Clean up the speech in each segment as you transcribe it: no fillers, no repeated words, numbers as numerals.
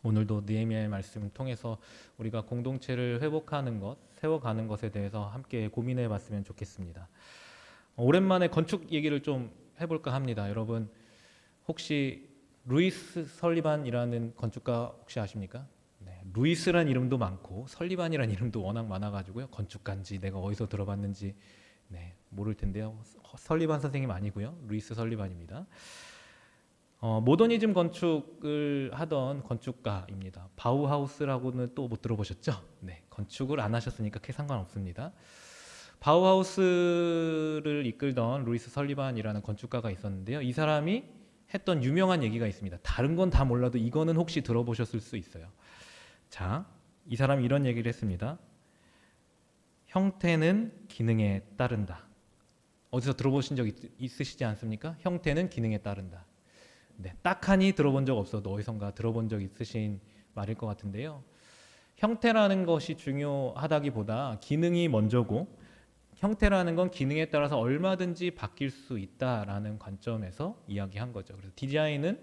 오늘도 느헤미야의 말씀을 통해서 우리가 공동체를 회복하는 것, 세워가는 것에 대해서 함께 고민해 봤으면 좋겠습니다. 오랜만에 건축 얘기를 좀 해볼까 합니다. 여러분 혹시 루이스 설리반이라는 건축가 혹시 아십니까? 네, 루이스란 이름도 많고 설리반이란 이름도 워낙 많아가지고요. 건축가인지 내가 어디서 들어봤는지 모를 텐데요. 설리반 선생님 아니고요. 루이스 설리반입니다. 모더니즘 건축을 하던 건축가입니다. 바우하우스라고는 또 못 들어보셨죠? 네, 건축을 안 하셨으니까 크게 상관없습니다. 바우하우스를 이끌던 루이스 설리반이라는 건축가가 있었는데요. 이 사람이 했던 유명한 얘기가 있습니다. 다른 건 다 몰라도 이거는 혹시 들어보셨을 수 있어요. 자, 이 사람이 이런 얘기를 했습니다. 형태는 기능에 따른다. 어디서 들어보신 적 있으시지 않습니까? 형태는 기능에 따른다. 네, 딱하니 들어본 적 없어도 어디선가 들어본 적 있으신 말일 것 같은데요. 형태라는 것이 중요하다기보다 기능이 먼저고, 형태라는 건 기능에 따라서 얼마든지 바뀔 수 있다라는 관점에서 이야기한 거죠. 그래서 디자인은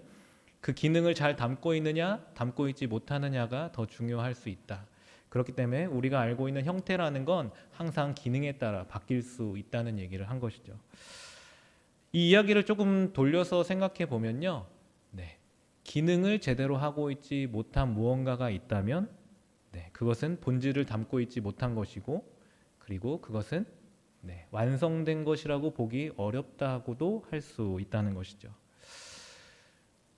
그 기능을 잘 담고 있느냐, 담고 있지 못하느냐가 더 중요할 수 있다. 그렇기 때문에 우리가 알고 있는 형태라는 건 항상 기능에 따라 바뀔 수 있다는 얘기를 한 것이죠. 이 이야기를 조금 돌려서 생각해 보면요. 기능을 제대로 하고 있지 못한 무언가가 있다면 그것은 본질을 담고 있지 못한 것이고, 그리고 그것은 완성된 것이라고 보기 어렵다고도 할 수 있다는 것이죠.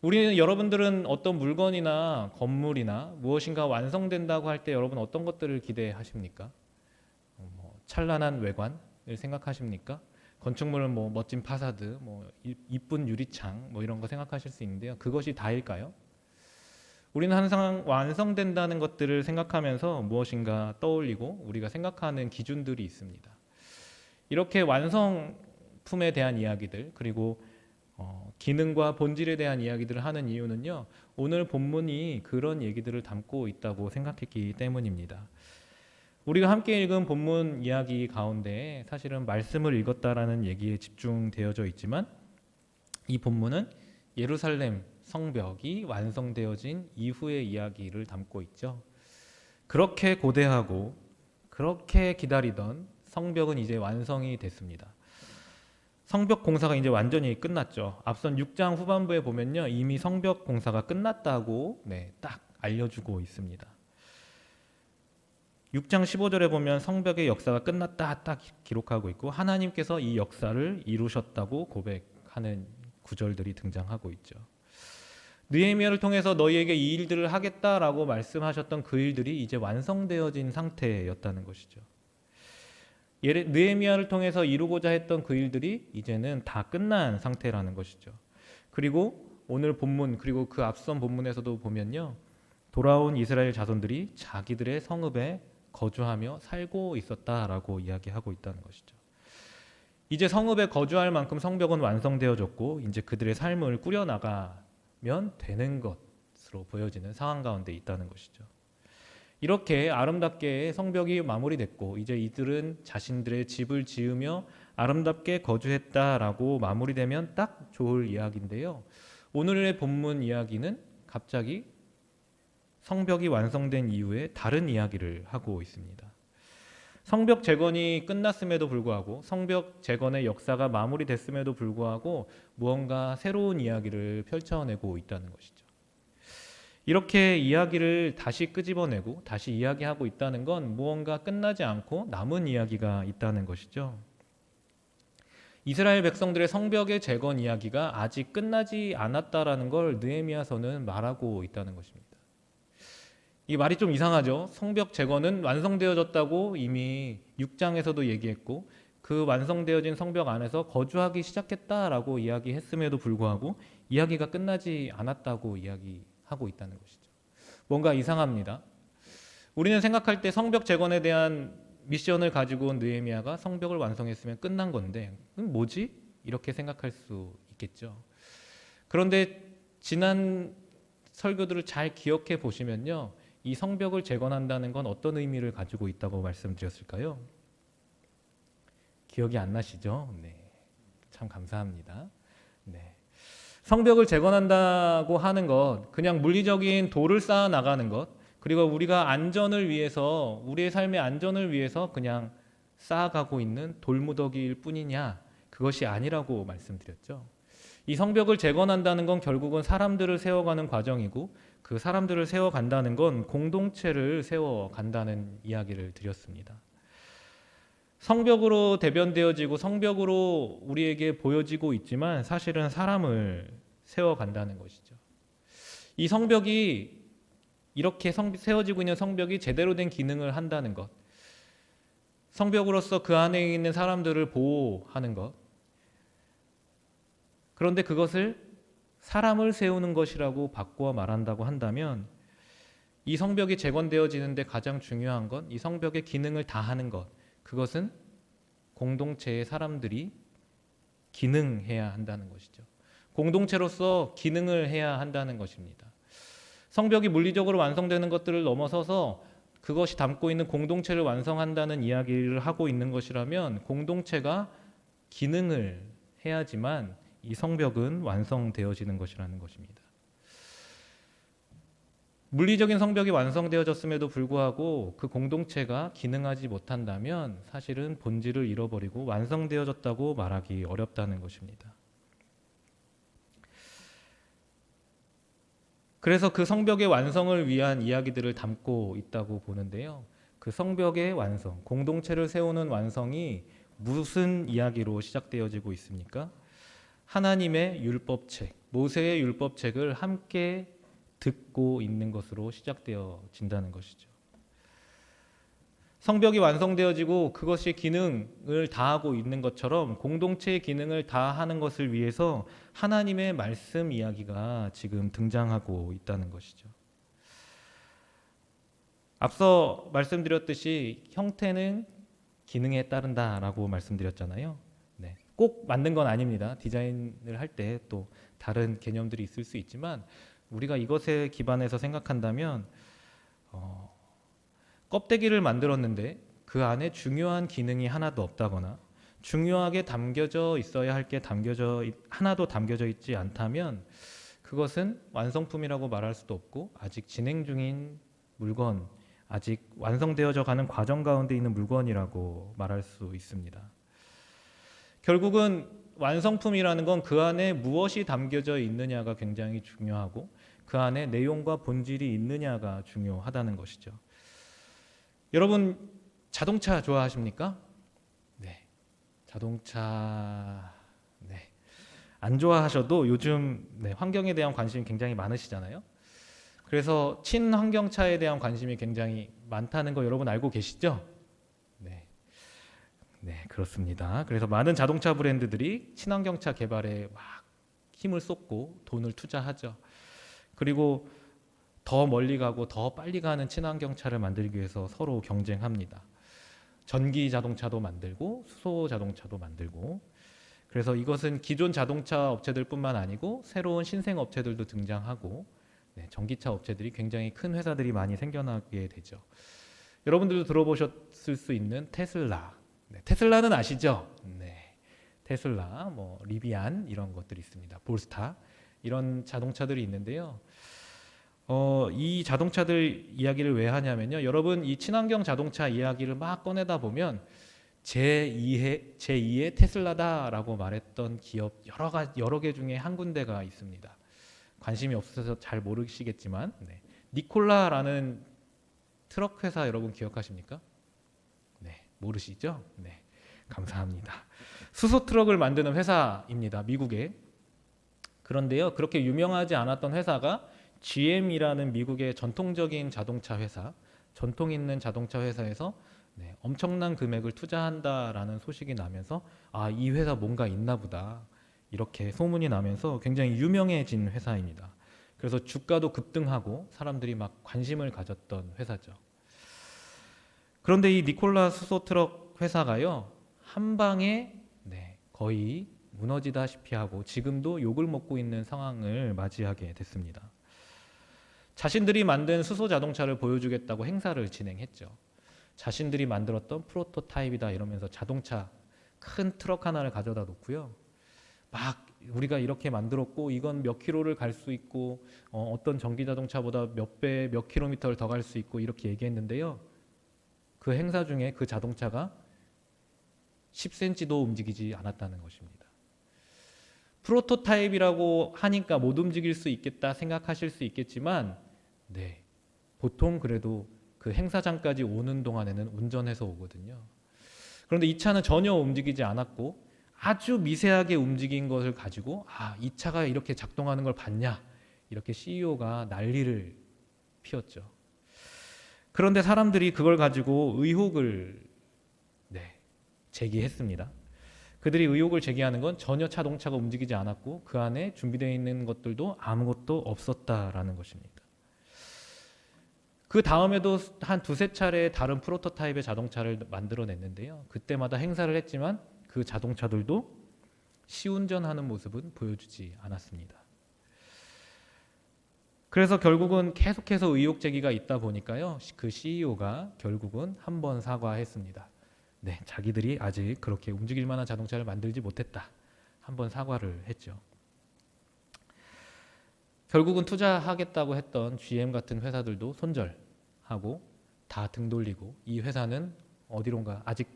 여러분들은 어떤 물건이나 건물이나 무엇인가 완성된다고 할 때 여러분 어떤 것들을 기대하십니까? 찬란한 외관을 생각하십니까? 건축물은 멋진 파사드, 이쁜 유리창 이런 거 생각하실 수 있는데요. 그것이 다일까요? 우리는 항상 완성된다는 것들을 생각하면서 무엇인가 떠올리고 우리가 생각하는 기준들이 있습니다. 이렇게 완성품에 대한 이야기들, 그리고 기능과 본질에 대한 이야기들을 하는 이유는요, 오늘 본문이 그런 얘기들을 담고 있다고 생각했기 때문입니다. 우리가 함께 읽은 본문 이야기 가운데 사실은 말씀을 읽었다라는 얘기에 집중되어져 있지만, 이 본문은 예루살렘 성벽이 완성되어진 이후의 이야기를 담고 있죠. 그렇게 고대하고 그렇게 기다리던 성벽은 이제 완성이 됐습니다. 성벽 공사가 이제 완전히 끝났죠. 앞선 6장 후반부에 보면요, 이미 성벽 공사가 끝났다고 딱 알려주고 있습니다. 6장 15절에 보면 성벽의 역사가 끝났다 딱 기록하고 있고, 하나님께서 이 역사를 이루셨다고 고백하는 구절들이 등장하고 있죠. 느헤미야를 통해서 너희에게 이 일들을 하겠다라고 말씀하셨던 그 일들이 이제 완성되어진 상태였다는 것이죠. 느헤미야를 통해서 이루고자 했던 그 일들이 이제는 다 끝난 상태라는 것이죠. 그리고 오늘 본문, 그리고 그 앞선 본문에서도 보면요, 돌아온 이스라엘 자손들이 자기들의 성읍에 거주하며 살고 있었다라고 이야기하고 있다는 것이죠. 이제 성읍에 거주할 만큼 성벽은 완성되어졌고, 이제 그들의 삶을 꾸려나가면 되는 것으로 보여지는 상황 가운데 있다는 것이죠. 이렇게 아름답게 성벽이 마무리됐고, 이제 이들은 자신들의 집을 지으며 아름답게 거주했다라고 마무리되면 딱 좋을 이야기인데요. 오늘의 본문 이야기는 갑자기 성벽이 완성된 이후에 다른 이야기를 하고 있습니다. 성벽 재건이 끝났음에도 불구하고, 성벽 재건의 역사가 마무리됐음에도 불구하고 무언가 새로운 이야기를 펼쳐내고 있다는 것이죠. 이렇게 이야기를 다시 끄집어내고 다시 이야기하고 있다는 건 무언가 끝나지 않고 남은 이야기가 있다는 것이죠. 이스라엘 백성들의 성벽의 재건 이야기가 아직 끝나지 않았다라는 걸 느헤미야서는 말하고 있다는 것입니다. 이 말이 좀 이상하죠. 성벽 재건은 완성되어졌다고 이미 6장에서도 얘기했고, 그 완성되어진 성벽 안에서 거주하기 시작했다라고 이야기했음에도 불구하고 이야기가 끝나지 않았다고 이야기하고 있다는 것이죠. 뭔가 이상합니다. 우리는 생각할 때 성벽 재건에 대한 미션을 가지고 온 느헤미야가 성벽을 완성했으면 끝난 건데, 뭐지? 이렇게 생각할 수 있겠죠. 그런데 지난 설교들을 잘 기억해 보시면요, 이 성벽을 재건한다는 건 어떤 의미를 가지고 있다고 말씀드렸을까요? 기억이 안 나시죠? 참 감사합니다. 성벽을 재건한다고 하는 것, 그냥 물리적인 돌을 쌓아 나가는 것, 그리고 우리가 안전을 위해서, 우리의 삶의 안전을 위해서 그냥 쌓아가고 있는 돌무더기일 뿐이냐? 그것이 아니라고 말씀드렸죠. 이 성벽을 재건한다는 건 결국은 사람들을 세워가는 과정이고, 그 사람들을 세워간다는 건 공동체를 세워간다는 이야기를 드렸습니다. 성벽으로 대변되어지고 성벽으로 우리에게 보여지고 있지만 사실은 사람을 세워간다는 것이죠. 이 성벽이 이렇게 세워지고 있는 성벽이 제대로 된 기능을 한다는 것, 성벽으로서 그 안에 있는 사람들을 보호하는 것, 그런데 그것을 사람을 세우는 것이라고 바꾸어 말한다고 한다면 이 성벽이 재건되어지는데 가장 중요한 건 이 성벽의 기능을 다하는 것, 그것은 공동체의 사람들이 기능해야 한다는 것이죠. 공동체로서 기능을 해야 한다는 것입니다. 성벽이 물리적으로 완성되는 것들을 넘어서서 그것이 담고 있는 공동체를 완성한다는 이야기를 하고 있는 것이라면 공동체가 기능을 해야지만 이 성벽은 완성되어지는 것이라는 것입니다. 물리적인 성벽이 완성되어졌음에도 불구하고 그 공동체가 기능하지 못한다면 사실은 본질을 잃어버리고 완성되어졌다고 말하기 어렵다는 것입니다. 그래서 그 성벽의 완성을 위한 이야기들을 담고 있다고 보는데요. 그 성벽의 완성, 공동체를 세우는 완성이 무슨 이야기로 시작되어지고 있습니까? 하나님의 율법책, 모세의 율법책을 함께 듣고 있는 것으로 시작되어진다는 것이죠. 성벽이 완성되어지고 그것이 기능을 다하고 있는 것처럼 공동체의 기능을 다하는 것을 위해서 하나님의 말씀 이야기가 지금 등장하고 있다는 것이죠. 앞서 말씀드렸듯이 형태는 기능에 따른다라고 말씀드렸잖아요. 네, 꼭 맞는 건 아닙니다. 디자인을 할 때 또 다른 개념들이 있을 수 있지만 우리가 이것에 기반해서 생각한다면 껍데기를 만들었는데 그 안에 중요한 기능이 하나도 없다거나 중요하게 담겨져 있어야 할 게 하나도 담겨져 있지 않다면 그것은 완성품이라고 말할 수도 없고 아직 진행 중인 물건, 아직 완성되어져 가는 과정 가운데 있는 물건이라고 말할 수 있습니다. 결국은 완성품이라는 건 그 안에 무엇이 담겨져 있느냐가 굉장히 중요하고 그 안에 내용과 본질이 있느냐가 중요하다는 것이죠. 여러분 자동차 좋아하십니까? 네, 자동차 안 좋아하셔도 요즘 환경에 대한 관심이 굉장히 많으시잖아요. 그래서 친환경차에 대한 관심이 굉장히 많다는 거 여러분 알고 계시죠? 네, 그렇습니다. 그래서 많은 자동차 브랜드들이 친환경차 개발에 막 힘을 쏟고 돈을 투자하죠. 그리고 더 멀리 가고 더 빨리 가는 친환경차를 만들기 위해서 서로 경쟁합니다. 전기 자동차도 만들고 수소 자동차도 만들고, 그래서 이것은 기존 자동차 업체들뿐만 아니고 새로운 신생 업체들도 등장하고 전기차 업체들이 굉장히 큰 회사들이 많이 생겨나게 되죠. 여러분들도 들어보셨을 수 있는 테슬라. 테슬라는 아시죠? 테슬라, 리비안 이런 것들이 있습니다. 볼스타 이런 자동차들이 있는데요. 이 자동차들 이야기를 왜 하냐면요. 여러분 이 친환경 자동차 이야기를 막 꺼내다 보면 제2의 테슬라다라고 말했던 기업 여러 개 중에 한 군데가 있습니다. 관심이 없어서 잘 모르시겠지만 니콜라라는 트럭 회사 여러분 기억하십니까? 모르시죠? 네, 감사합니다. 수소 트럭을 만드는 회사입니다. 미국에. 그런데요, 그렇게 유명하지 않았던 회사가 GM이라는 미국의 전통적인 자동차 회사, 전통 있는 자동차 회사에서 엄청난 금액을 투자한다라는 소식이 나면서 이 회사 뭔가 있나 보다 이렇게 소문이 나면서 굉장히 유명해진 회사입니다. 그래서 주가도 급등하고 사람들이 막 관심을 가졌던 회사죠. 그런데 이 니콜라 수소 트럭 회사가요, 한 방에 거의 무너지다시피 하고 지금도 욕을 먹고 있는 상황을 맞이하게 됐습니다. 자신들이 만든 수소 자동차를 보여주겠다고 행사를 진행했죠. 자신들이 만들었던 프로토타입이다 이러면서 자동차 큰 트럭 하나를 가져다 놓고요, 막 우리가 이렇게 만들었고 이건 몇 킬로를 갈 수 있고 어떤 전기 자동차보다 몇 배, 몇 킬로미터를 더 갈 수 있고 이렇게 얘기했는데요. 그 행사 중에 그 자동차가 10cm도 움직이지 않았다는 것입니다. 프로토타입이라고 하니까 못 움직일 수 있겠다 생각하실 수 있겠지만 네, 보통 그래도 그 행사장까지 오는 동안에는 운전해서 오거든요. 그런데 이 차는 전혀 움직이지 않았고 아주 미세하게 움직인 것을 가지고 이 차가 이렇게 작동하는 걸 봤냐 이렇게 CEO가 난리를 피웠죠. 그런데 사람들이 그걸 가지고 의혹을 제기했습니다. 그들이 의혹을 제기하는 건 전혀 자동차가 움직이지 않았고 그 안에 준비되어 있는 것들도 아무것도 없었다라는 것입니다. 그 다음에도 한 두세 차례 다른 프로토타입의 자동차를 만들어냈는데요. 그때마다 행사를 했지만 그 자동차들도 시운전하는 모습은 보여주지 않았습니다. 그래서 결국은 계속해서 의혹 제기가 있다 보니까요. 그 CEO가 결국은 한 번 사과했습니다. 네, 자기들이 아직 그렇게 움직일 만한 자동차를 만들지 못했다. 한 번 사과를 했죠. 결국은 투자하겠다고 했던 GM 같은 회사들도 손절하고 다 등 돌리고 이 회사는 어디론가 아직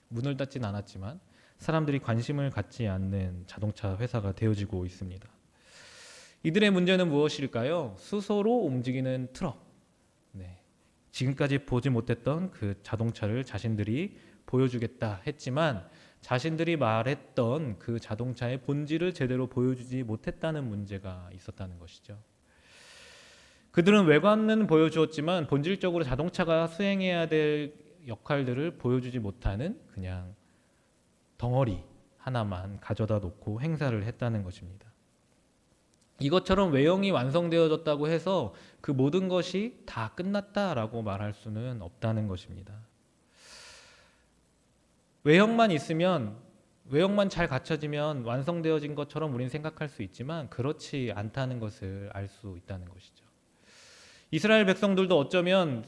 문을 닫진 않았지만 사람들이 관심을 갖지 않는 자동차 회사가 되어지고 있습니다. 이들의 문제는 무엇일까요? 수소로 움직이는 트럭. 지금까지 보지 못했던 그 자동차를 자신들이 보여주겠다 했지만 자신들이 말했던 그 자동차의 본질을 제대로 보여주지 못했다는 문제가 있었다는 것이죠. 그들은 외관은 보여주었지만 본질적으로 자동차가 수행해야 될 역할들을 보여주지 못하는 그냥 덩어리 하나만 가져다 놓고 행사를 했다는 것입니다. 이것처럼 외형이 완성되어졌다고 해서 그 모든 것이 다 끝났다라고 말할 수는 없다는 것입니다. 외형만 있으면, 외형만 잘 갖춰지면 완성되어진 것처럼 우리는 생각할 수 있지만 그렇지 않다는 것을 알 수 있다는 것이죠. 이스라엘 백성들도 어쩌면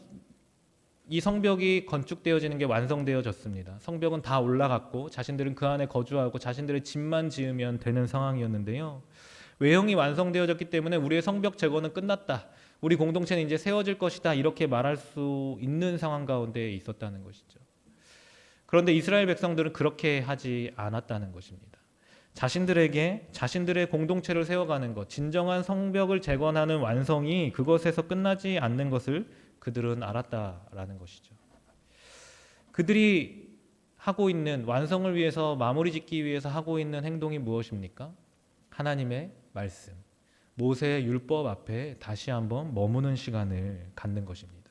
이 성벽이 건축되어지는 게 완성되어졌습니다. 성벽은 다 올라갔고 자신들은 그 안에 거주하고 자신들의 집만 지으면 되는 상황이었는데요. 외형이 완성되어졌기 때문에 우리의 성벽 제거는 끝났다. 우리 공동체는 이제 세워질 것이다. 이렇게 말할 수 있는 상황 가운데 있었다는 것이죠. 그런데 이스라엘 백성들은 그렇게 하지 않았다는 것입니다. 자신들에게 자신들의 공동체를 세워가는 것, 진정한 성벽을 재건하는 완성이 그것에서 끝나지 않는 것을 그들은 알았다라는 것이죠. 그들이 하고 있는 완성을 위해서 마무리 짓기 위해서 하고 있는 행동이 무엇입니까? 하나님의 말씀, 모세의 율법 앞에 다시 한번 머무는 시간을 갖는 것입니다.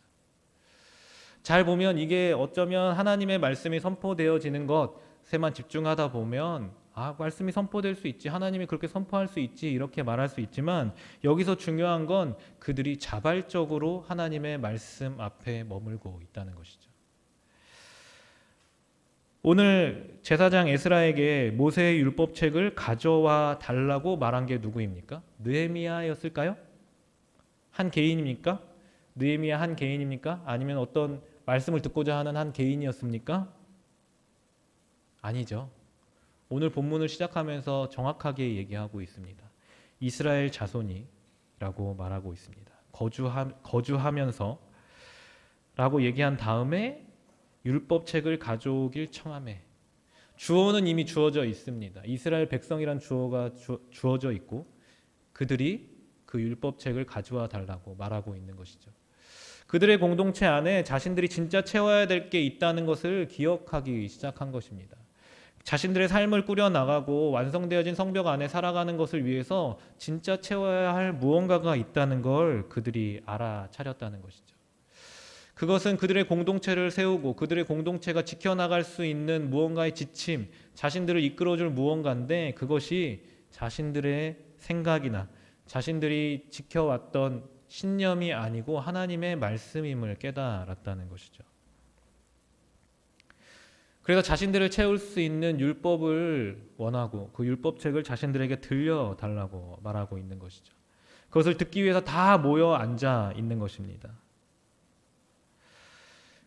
잘 보면 이게 어쩌면 하나님의 말씀이 선포되어지는 것에만 집중하다 보면 말씀이 선포될 수 있지, 하나님이 그렇게 선포할 수 있지 이렇게 말할 수 있지만 여기서 중요한 건 그들이 자발적으로 하나님의 말씀 앞에 머물고 있다는 것이죠. 오늘 제사장 에스라에게 모세의 율법책을 가져와 달라고 말한 게 누구입니까? 느헤미야였을까요? 한 개인입니까? 느헤미야 한 개인입니까? 아니면 어떤 말씀을 듣고자 하는 한 개인이었습니까? 아니죠. 오늘 본문을 시작하면서 정확하게 얘기하고 있습니다. 이스라엘 자손이라고 말하고 있습니다. 거주하면서 라고 얘기한 다음에 율법책을 가져오길 청하매. 주어는 이미 주어져 있습니다. 이스라엘 백성이란 주어가 주어져 있고 그들이 그 율법책을 가져와 달라고 말하고 있는 것이죠. 그들의 공동체 안에 자신들이 진짜 채워야 될 게 있다는 것을 기억하기 시작한 것입니다. 자신들의 삶을 꾸려나가고 완성되어진 성벽 안에 살아가는 것을 위해서 진짜 채워야 할 무언가가 있다는 걸 그들이 알아차렸다는 것이죠. 그것은 그들의 공동체를 세우고 그들의 공동체가 지켜나갈 수 있는 무언가의 지침, 자신들을 이끌어줄 무언가인데 그것이 자신들의 생각이나 자신들이 지켜왔던 신념이 아니고 하나님의 말씀임을 깨달았다는 것이죠. 그래서 자신들을 채울 수 있는 율법을 원하고 그 율법책을 자신들에게 들려달라고 말하고 있는 것이죠. 그것을 듣기 위해서 다 모여 앉아 있는 것입니다.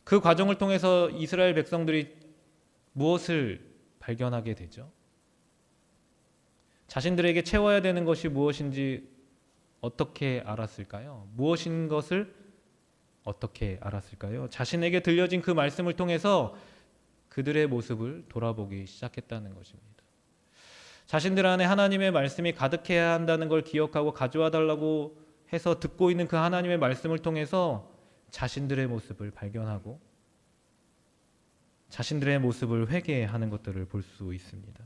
그 과정을 통해서 이스라엘 백성들이 무엇을 발견하게 되죠? 자신들에게 채워야 되는 것이 무엇인지 어떻게 알았을까요? 무엇인 것을 어떻게 알았을까요? 자신에게 들려진 그 말씀을 통해서 그들의 모습을 돌아보기 시작했다는 것입니다. 자신들 안에 하나님의 말씀이 가득해야 한다는 걸 기억하고 가져와 달라고 해서 듣고 있는 그 하나님의 말씀을 통해서 자신들의 모습을 발견하고 자신들의 모습을 회개하는 것들을 볼 수 있습니다.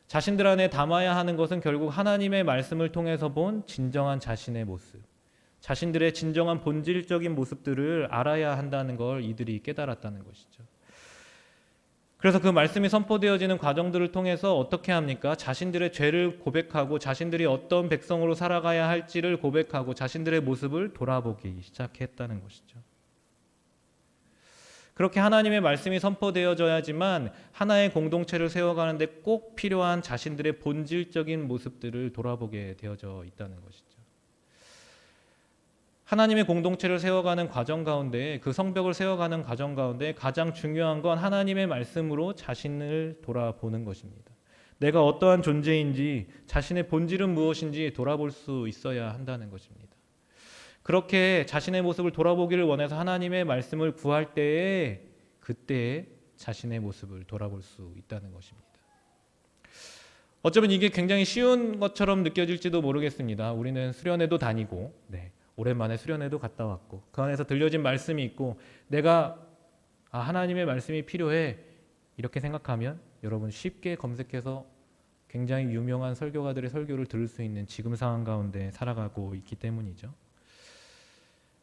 자신들 안에 담아야 하는 것은 결국 하나님의 말씀을 통해서 본 진정한 자신의 모습, 자신들의 진정한 본질적인 모습들을 알아야 한다는 걸 이들이 깨달았다는 것이죠. 그래서 그 말씀이 선포되어지는 과정들을 통해서 어떻게 합니까? 자신들의 죄를 고백하고 자신들이 어떤 백성으로 살아가야 할지를 고백하고 자신들의 모습을 돌아보기 시작했다는 것이죠. 그렇게 하나님의 말씀이 선포되어져야지만 하나의 공동체를 세워가는데 꼭 필요한 자신들의 본질적인 모습들을 돌아보게 되어져 있다는 것이죠. 하나님의 공동체를 세워가는 과정 가운데, 그 성벽을 세워가는 과정 가운데 가장 중요한 건 하나님의 말씀으로 자신을 돌아보는 것입니다. 내가 어떠한 존재인지, 자신의 본질은 무엇인지 돌아볼 수 있어야 한다는 것입니다. 그렇게 자신의 모습을 돌아보기를 원해서 하나님의 말씀을 구할 때에 그때에 자신의 모습을 돌아볼 수 있다는 것입니다. 어쩌면 이게 굉장히 쉬운 것처럼 느껴질지도 모르겠습니다. 우리는 수련회도 다니고 오랜만에 수련회도 갔다 왔고 그 안에서 들려진 말씀이 있고 내가 하나님의 말씀이 필요해 이렇게 생각하면 여러분 쉽게 검색해서 굉장히 유명한 설교가들의 설교를 들을 수 있는 지금 상황 가운데 살아가고 있기 때문이죠.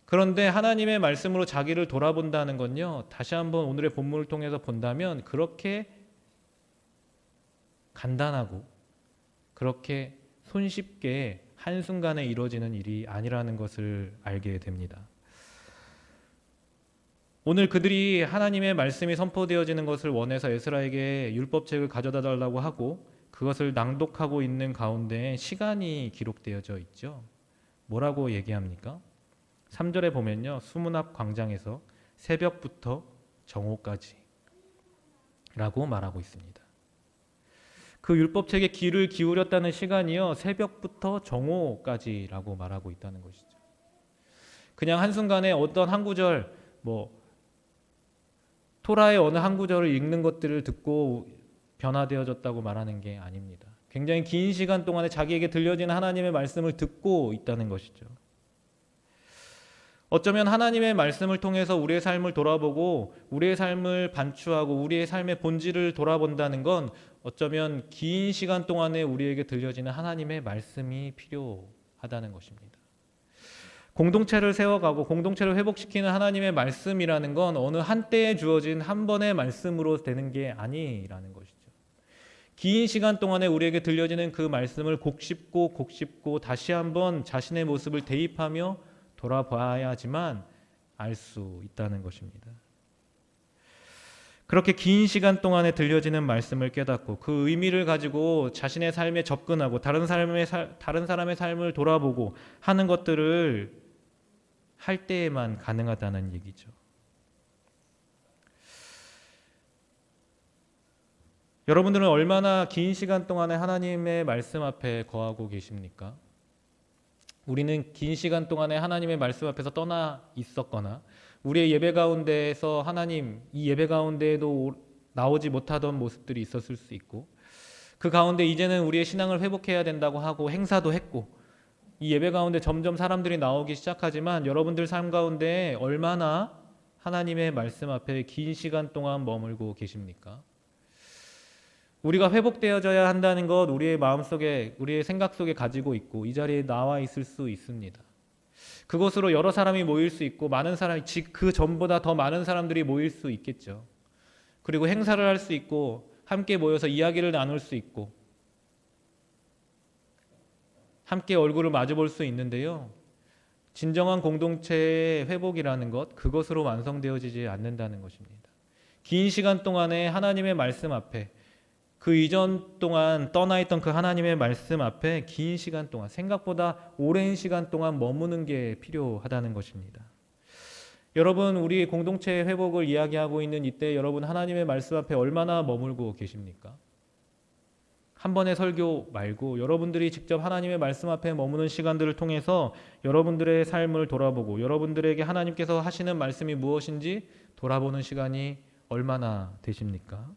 그런데 하나님의 말씀으로 자기를 돌아본다는 건요, 다시 한번 오늘의 본문을 통해서 본다면 그렇게 간단하고 그렇게 손쉽게 한순간에 이루어지는 일이 아니라는 것을 알게 됩니다. 오늘 그들이 하나님의 말씀이 선포되어지는 것을 원해서 에스라에게 율법책을 가져다 달라고 하고 그것을 낭독하고 있는 가운데 시간이 기록되어져 있죠. 뭐라고 얘기합니까? 3절에 보면요, 수문 앞 광장에서 새벽부터 정오까지 라고 말하고 있습니다. 그 율법책에 귀를 기울였다는 시간이요, 새벽부터 정오까지라고 말하고 있다는 것이죠. 그냥 한순간에 어떤 한 구절, 토라의 어느 한 구절을 읽는 것들을 듣고 변화되어졌다고 말하는 게 아닙니다. 굉장히 긴 시간 동안에 자기에게 들려지는 하나님의 말씀을 듣고 있다는 것이죠. 어쩌면 하나님의 말씀을 통해서 우리의 삶을 돌아보고 우리의 삶을 반추하고 우리의 삶의 본질을 돌아본다는 건 어쩌면 긴 시간 동안에 우리에게 들려지는 하나님의 말씀이 필요하다는 것입니다. 공동체를 세워가고 공동체를 회복시키는 하나님의 말씀이라는 건 어느 한때에 주어진 한 번의 말씀으로 되는 게 아니라는 것이죠. 긴 시간 동안에 우리에게 들려지는 그 말씀을 곡씹고 다시 한번 자신의 모습을 대입하며 돌아봐야지만 알 수 있다는 것입니다. 그렇게 긴 시간 동안에 들려지는 말씀을 깨닫고 그 의미를 가지고 자신의 삶에 접근하고 다른 사람의 삶을 돌아보고 하는 것들을 할 때에만 가능하다는 얘기죠. 여러분들은 얼마나 긴 시간 동안에 하나님의 말씀 앞에 거하고 계십니까? 우리는 긴 시간 동안에 하나님의 말씀 앞에서 떠나 있었거나 우리의 예배 가운데에서 하나님, 이 예배 가운데에도 나오지 못하던 모습들이 있었을 수 있고 그 가운데 이제는 우리의 신앙을 회복해야 된다고 하고 행사도 했고 이 예배 가운데 점점 사람들이 나오기 시작하지만 여러분들 삶 가운데 얼마나 하나님의 말씀 앞에 긴 시간 동안 머물고 계십니까? 우리가 회복되어져야 한다는 것 우리의 마음속에 우리의 생각 속에 가지고 있고 이 자리에 나와 있을 수 있습니다. 그곳으로 여러 사람이 모일 수 있고 많은 사람이 그 전보다 더 많은 사람들이 모일 수 있겠죠. 그리고 행사를 할 수 있고 함께 모여서 이야기를 나눌 수 있고 함께 얼굴을 마주 볼 수 있는데요. 진정한 공동체의 회복이라는 것 그것으로 완성되어지지 않는다는 것입니다. 긴 시간 동안에 하나님의 말씀 앞에 그 이전 동안 떠나있던 그 하나님의 말씀 앞에 긴 시간 동안 생각보다 오랜 시간 동안 머무는 게 필요하다는 것입니다. 여러분 우리 공동체의 회복을 이야기하고 있는 이때 여러분 하나님의 말씀 앞에 얼마나 머물고 계십니까? 한 번의 설교 말고 여러분들이 직접 하나님의 말씀 앞에 머무는 시간들을 통해서 여러분들의 삶을 돌아보고 여러분들에게 하나님께서 하시는 말씀이 무엇인지 돌아보는 시간이 얼마나 되십니까?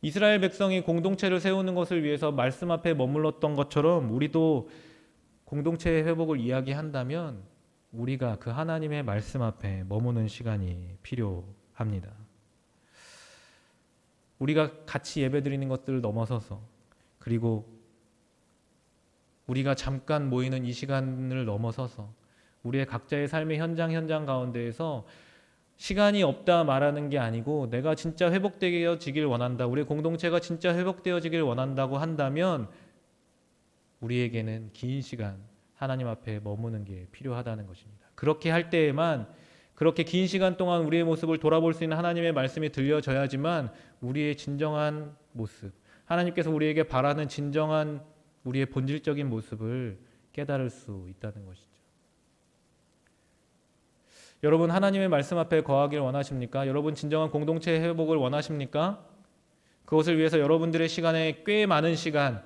이스라엘 백성이 공동체를 세우는 것을 위해서 말씀 앞에 머물렀던 것처럼 우리도 공동체의 회복을 이야기한다면 우리가 그 하나님의 말씀 앞에 머무는 시간이 필요합니다. 우리가 같이 예배드리는 것들을 넘어서서 그리고 우리가 잠깐 모이는 이 시간을 넘어서서 우리의 각자의 삶의 현장 가운데에서 시간이 없다 말하는 게 아니고 내가 진짜 회복되어지길 원한다. 우리 공동체가 진짜 회복되어지길 원한다고 한다면 우리에게는 긴 시간 하나님 앞에 머무는 게 필요하다는 것입니다. 그렇게 할 때에만 그렇게 긴 시간 동안 우리의 모습을 돌아볼 수 있는 하나님의 말씀이 들려져야지만 우리의 진정한 모습, 하나님께서 우리에게 바라는 진정한 우리의 본질적인 모습을 깨달을 수 있다는 것이죠. 여러분 하나님의 말씀 앞에 거하길 원하십니까? 여러분 진정한 공동체 회복을 원하십니까? 그것을 위해서 여러분들의 시간에 꽤 많은 시간,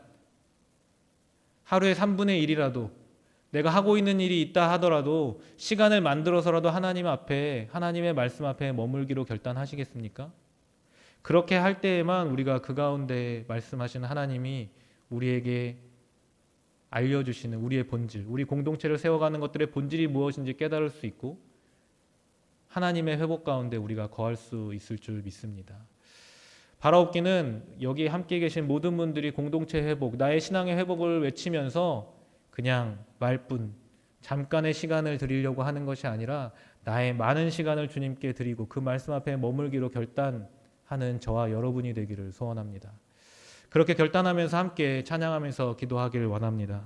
하루에 3분의 1이라도 내가 하고 있는 일이 있다 하더라도 시간을 만들어서라도 하나님 앞에, 하나님의 말씀 앞에 머물기로 결단하시겠습니까? 그렇게 할 때에만 우리가 그 가운데 말씀하시는 하나님이 우리에게 알려주시는 우리의 본질, 우리 공동체를 세워가는 것들의 본질이 무엇인지 깨달을 수 있고 하나님의 회복 가운데 우리가 거할 수 있을 줄 믿습니다. 바라옵기는 여기 함께 계신 모든 분들이 공동체 회복, 나의 신앙의 회복을 외치면서 그냥 말뿐 잠깐의 시간을 드리려고 하는 것이 아니라 나의 많은 시간을 주님께 드리고 그 말씀 앞에 머물기로 결단하는 저와 여러분이 되기를 소원합니다. 그렇게 결단하면서 함께 찬양하면서 기도하기를 원합니다.